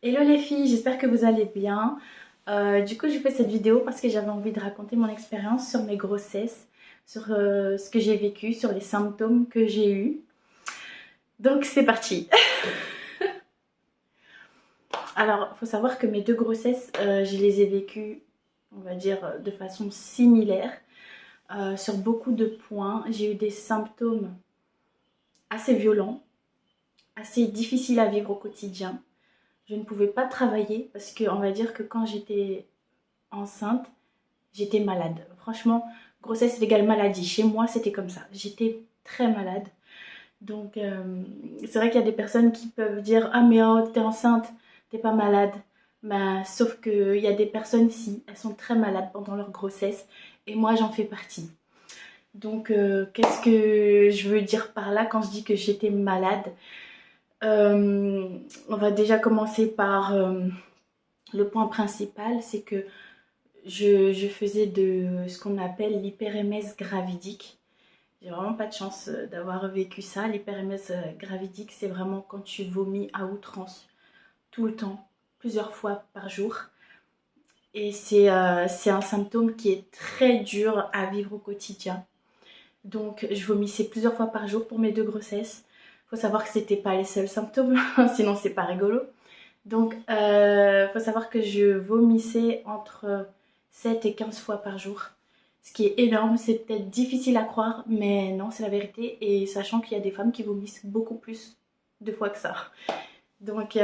Hello les filles, j'espère que vous allez bien. Du coup, j'ai fait cette vidéo parce que j'avais envie de raconter mon expérience sur mes grossesses, sur ce que j'ai vécu, sur les symptômes que j'ai eus. Donc, c'est parti. Alors, il faut savoir que mes deux grossesses, je les ai vécues, on va dire, de façon similaire. Sur beaucoup de points, j'ai eu des symptômes assez violents, assez difficiles à vivre au quotidien. Je ne pouvais pas travailler parce que, on va dire que quand j'étais enceinte, j'étais malade. Franchement, grossesse égale maladie. Chez moi, c'était comme ça. J'étais très malade. Donc, c'est vrai qu'il y a des personnes qui peuvent dire ah, mais oh, t'es enceinte, t'es pas malade. Ben, sauf qu'il y a des personnes, si, elles sont très malades pendant leur grossesse. Et moi, j'en fais partie. Donc, qu'est-ce que je veux dire par là quand je dis que j'étais malade? On va déjà commencer par le point principal, c'est que je faisais de ce qu'on appelle l'hyperémèse gravidique. J'ai vraiment pas de chance d'avoir vécu ça. L'hyperémèse gravidique, c'est vraiment quand tu vomis à outrance, tout le temps, plusieurs fois par jour. Et c'est un symptôme qui est très dur à vivre au quotidien. Donc, je vomissais plusieurs fois par jour pour mes deux grossesses. Faut savoir que c'était pas les seuls symptômes, sinon c'est pas rigolo. Donc, faut savoir que je vomissais entre 7 et 15 fois par jour. Ce qui est énorme, c'est peut-être difficile à croire, mais non, c'est la vérité. Et sachant qu'il y a des femmes qui vomissent beaucoup plus de fois que ça. Donc,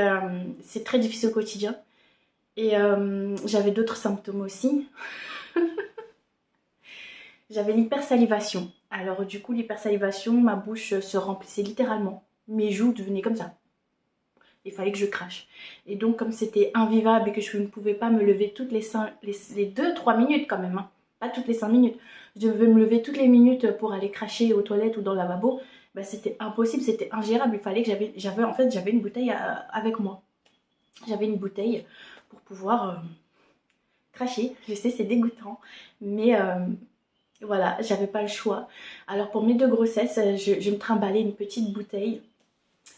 c'est très difficile au quotidien. Et j'avais d'autres symptômes aussi. J'avais l'hypersalivation. Alors, du coup, l'hypersalivation, ma bouche se remplissait littéralement. Mes joues devenaient comme ça. Il fallait que je crache. Et donc, comme c'était invivable et que je ne pouvais pas me lever toutes les 2-3 minutes quand même, hein, pas toutes les 5 minutes, je devais me lever toutes les minutes pour aller cracher aux toilettes ou dans le lavabo, bah, c'était impossible, c'était ingérable. Il fallait que j'avais une bouteille avec moi. J'avais une bouteille pour pouvoir cracher. Je sais, c'est dégoûtant, mais voilà, j'avais pas le choix. Alors, pour mes deux grossesses, je me trimballais une petite bouteille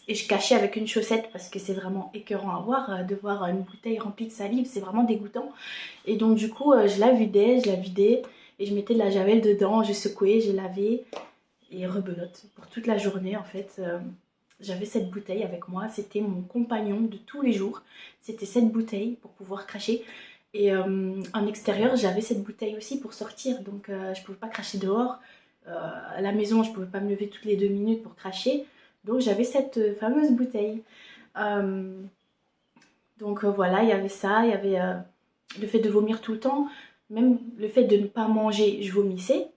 et je cachais avec une chaussette parce que c'est vraiment écœurant à voir, de voir une bouteille remplie de salive, c'est vraiment dégoûtant. Et donc du coup, je la vidais et je mettais de la javel dedans, je secouais, je lavais et rebelote pour toute la journée en fait. J'avais cette bouteille avec moi, c'était mon compagnon de tous les jours. C'était cette bouteille pour pouvoir cracher. Et en extérieur, j'avais cette bouteille aussi pour sortir, donc je pouvais pas cracher dehors. À la maison, je pouvais pas me lever toutes les 2 minutes pour cracher. Donc j'avais cette fameuse bouteille. Euh, donc voilà, il y avait ça, il y avait le fait de vomir tout le temps, même le fait de ne pas manger, je vomissais.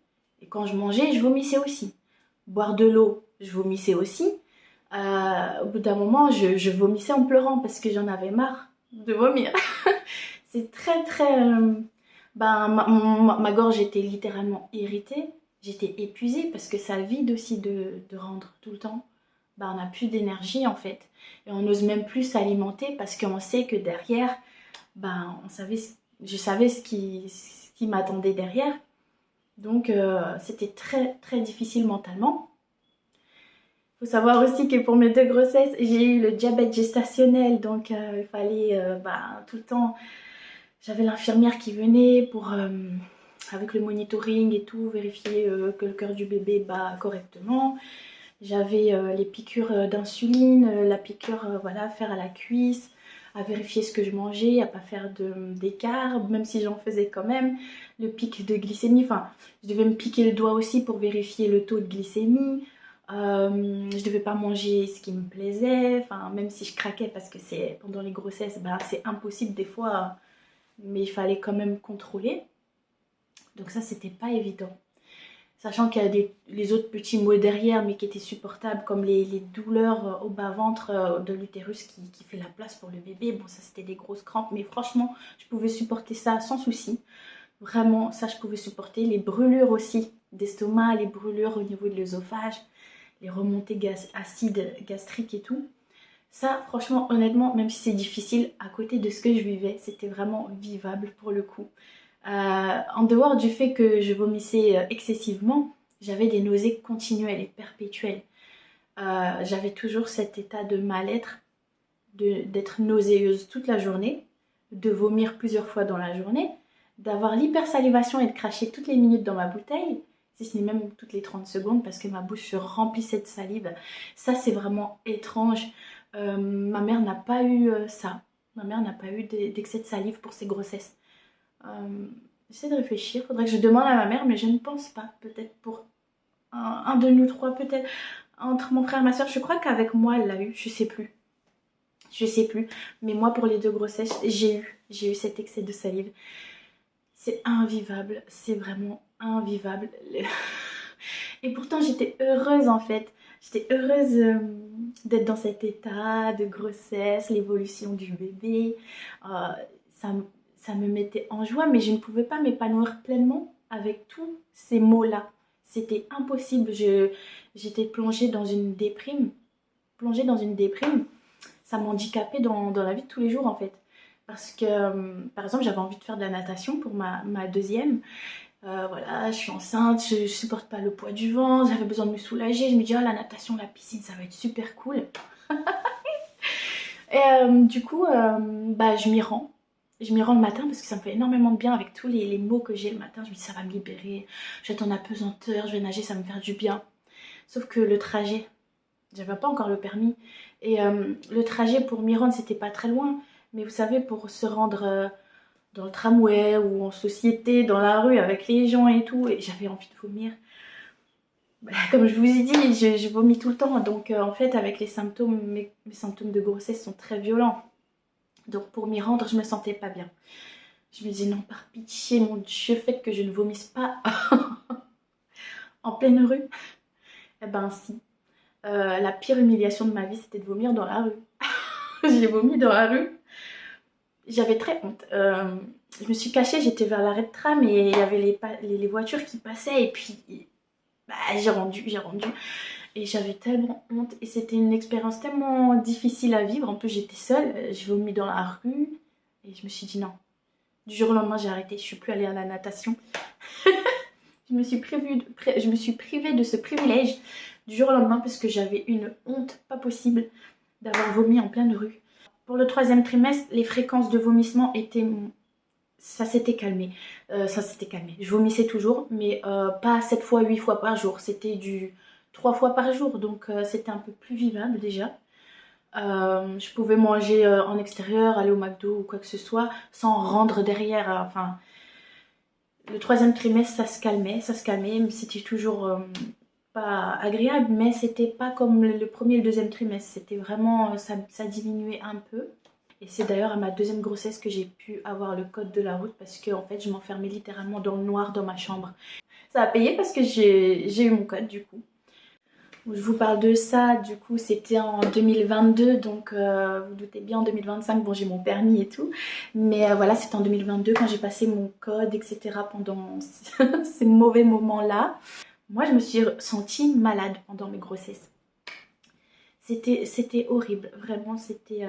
Et quand je mangeais, je vomissais aussi. Boire de l'eau, je vomissais aussi. Au bout d'un moment, je vomissais en pleurant parce que j'en avais marre de vomir. C'est très très... ben, ma gorge était littéralement irritée. J'étais épuisée parce que ça vide aussi de rendre tout le temps. Ben, on n'a plus d'énergie en fait. Et on n'ose même plus s'alimenter parce qu'on sait que derrière, ben, je savais ce qui m'attendait derrière. Donc c'était très très difficile mentalement. Il faut savoir aussi que pour mes deux grossesses, j'ai eu le diabète gestationnel. Donc il fallait ben, tout le temps... J'avais l'infirmière qui venait pour, avec le monitoring et tout, vérifier que le cœur du bébé bat correctement. J'avais les piqûres d'insuline, la piqûre, voilà, à faire à la cuisse, à vérifier ce que je mangeais, à pas faire d'écart, même si j'en faisais quand même. Le pic de glycémie, enfin, je devais me piquer le doigt aussi pour vérifier le taux de glycémie. Je devais pas manger ce qui me plaisait, enfin, même si je craquais parce que c'est pendant les grossesses, bah, c'est impossible des fois, mais il fallait quand même contrôler. Donc ça, c'était pas évident. Sachant qu'il y a les autres petits maux derrière, mais qui étaient supportables, comme les douleurs au bas-ventre de l'utérus qui fait la place pour le bébé. Bon, ça, c'était des grosses crampes, mais franchement, je pouvais supporter ça sans souci. Vraiment, ça, je pouvais supporter. Les brûlures aussi d'estomac, les brûlures au niveau de l'œsophage, les remontées acides gastriques et tout. Ça, franchement, honnêtement, même si c'est difficile, à côté de ce que je vivais, c'était vraiment vivable pour le coup. En dehors du fait que je vomissais excessivement, j'avais des nausées continuelles et perpétuelles. J'avais toujours cet état de mal-être. d'être nauséeuse toute la journée, de vomir plusieurs fois dans la journée, d'avoir l'hypersalivation et de cracher toutes les minutes dans ma bouteille, si ce n'est même toutes les 30 secondes parce que ma bouche se remplissait de salive. Ça, c'est vraiment étrange. Ma mère n'a pas eu ça. Ma mère n'a pas eu d'excès de salive pour ses grossesses. J'essaie de réfléchir. Faudrait que je demande à ma mère, mais je ne pense pas. Peut-être pour un de nous trois, peut-être entre mon frère et ma soeur. Je crois qu'avec moi, elle l'a eu. Je sais plus. Je sais plus. Mais moi, pour les 2 grossesses, j'ai eu cet excès de salive. C'est invivable. C'est vraiment invivable. Et pourtant, j'étais heureuse en fait. J'étais heureuse d'être dans cet état de grossesse, l'évolution du bébé. Ça, ça me mettait en joie, mais je ne pouvais pas m'épanouir pleinement avec tous ces mots-là. C'était impossible. J'étais plongée dans une déprime. Plongée dans une déprime. Ça m'handicapait dans la vie de tous les jours en fait. Parce que, par exemple, j'avais envie de faire de la natation pour ma deuxième. Voilà, je suis enceinte, je supporte pas le poids du ventre, j'avais besoin de me soulager. Je me dis, oh, la natation, la piscine, ça va être super cool. Et du coup, bah, je m'y rends. Je m'y rends le matin parce que ça me fait énormément de bien avec tous les mots que j'ai le matin. Je me dis, ça va me libérer, je vais être en apesanteur, je vais nager, ça va me faire du bien. Sauf que le trajet, j'avais pas encore le permis. Et le trajet pour m'y rendre, c'était pas très loin. Mais vous savez, pour se rendre dans le tramway ou en société, dans la rue avec les gens et tout, et j'avais envie de vomir. Bah, comme je vous ai dit, je vomis tout le temps. Donc en fait, avec les symptômes, mes symptômes de grossesse sont très violents. Donc pour m'y rendre, je me sentais pas bien. Je me disais non, par pitié, mon Dieu, faites que je ne vomisse pas en pleine rue. Eh ben si. La pire humiliation de ma vie, c'était de vomir dans la rue. J'ai vomi dans la rue. J'avais très honte. Je me suis cachée, j'étais vers l'arrêt de tram et il y avait les voitures qui passaient et puis bah, j'ai rendu. Et j'avais tellement honte et c'était une expérience tellement difficile à vivre. En plus, j'étais seule, j'ai vomi dans la rue et je me suis dit non. Du jour au lendemain, j'ai arrêté, je suis plus allée à la natation. je me suis privée de ce privilège du jour au lendemain parce que j'avais une honte pas possible d'avoir vomi en pleine rue. Pour le 3e trimestre, les fréquences de vomissement étaient... Ça s'était calmé. Je vomissais toujours, mais pas 7 fois, 8 fois par jour. C'était du 3 fois par jour, donc c'était un peu plus vivable déjà. Je pouvais manger en extérieur, aller au McDo ou quoi que ce soit, sans rendre derrière. Enfin, le 3e trimestre, ça se calmait, mais c'était toujours pas agréable, mais c'était pas comme le 1er et le 2e trimestre. C'était vraiment, ça diminuait un peu. Et c'est d'ailleurs à ma 2e grossesse que j'ai pu avoir le code de la route parce que en fait, je m'enfermais littéralement dans le noir dans ma chambre. Ça a payé parce que j'ai eu mon code du coup. Je vous parle de ça, du coup c'était en 2022, donc vous doutez bien en 2025, bon j'ai mon permis et tout, mais voilà c'était en 2022 quand j'ai passé mon code etc. pendant ces mauvais moments-là. Moi je me suis sentie malade pendant mes grossesses. C'était horrible, vraiment c'était...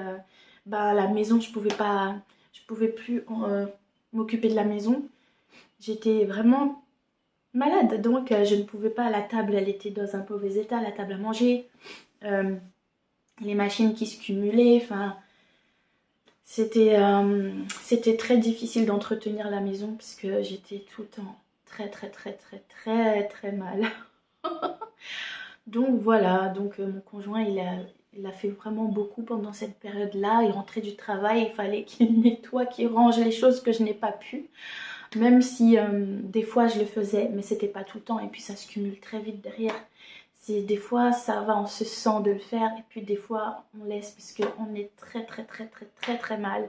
bah, la maison je pouvais plus m'occuper de la maison. J'étais vraiment malade, donc je ne pouvais pas. La table elle était dans un mauvais état, la table à manger, les machines qui se cumulaient, enfin c'était très difficile d'entretenir la maison parce que j'étais tout le temps très mal. Donc voilà, donc mon conjoint il a fait vraiment beaucoup pendant cette période là. Il rentrait du travail, il fallait qu'il nettoie, qu'il range les choses que je n'ai pas pu. Même si des fois je le faisais, mais c'était pas tout le temps et puis ça se cumule très vite derrière. Des fois ça va, on se sent de le faire et puis des fois on laisse parce qu'on est très mal.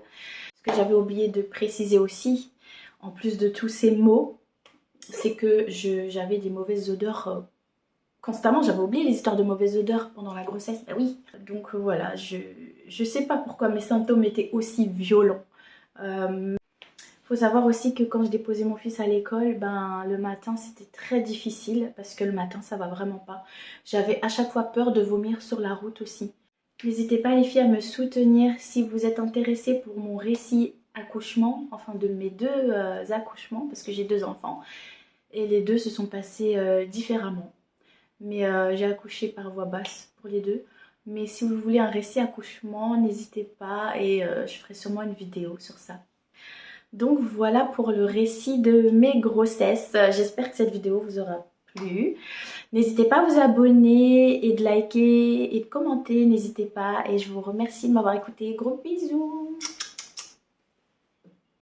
Ce que j'avais oublié de préciser aussi, en plus de tous ces mots, c'est que j'avais des mauvaises odeurs constamment. J'avais oublié les histoires de mauvaises odeurs pendant la grossesse. Ben oui, donc voilà, je sais pas pourquoi mes symptômes étaient aussi violents. Faut savoir aussi que quand je déposais mon fils à l'école, ben le matin c'était très difficile parce que le matin ça va vraiment pas. J'avais à chaque fois peur de vomir sur la route aussi. N'hésitez pas les filles à me soutenir si vous êtes intéressées pour mon récit accouchement, enfin de mes 2 accouchements parce que j'ai 2 enfants et les 2 se sont passés différemment. Mais j'ai accouché par voie basse pour les 2. Mais si vous voulez un récit accouchement, n'hésitez pas et je ferai sûrement une vidéo sur ça. Donc voilà pour le récit de mes grossesses. J'espère que cette vidéo vous aura plu. N'hésitez pas à vous abonner et de liker et de commenter. N'hésitez pas et je vous remercie de m'avoir écouté. Gros bisous!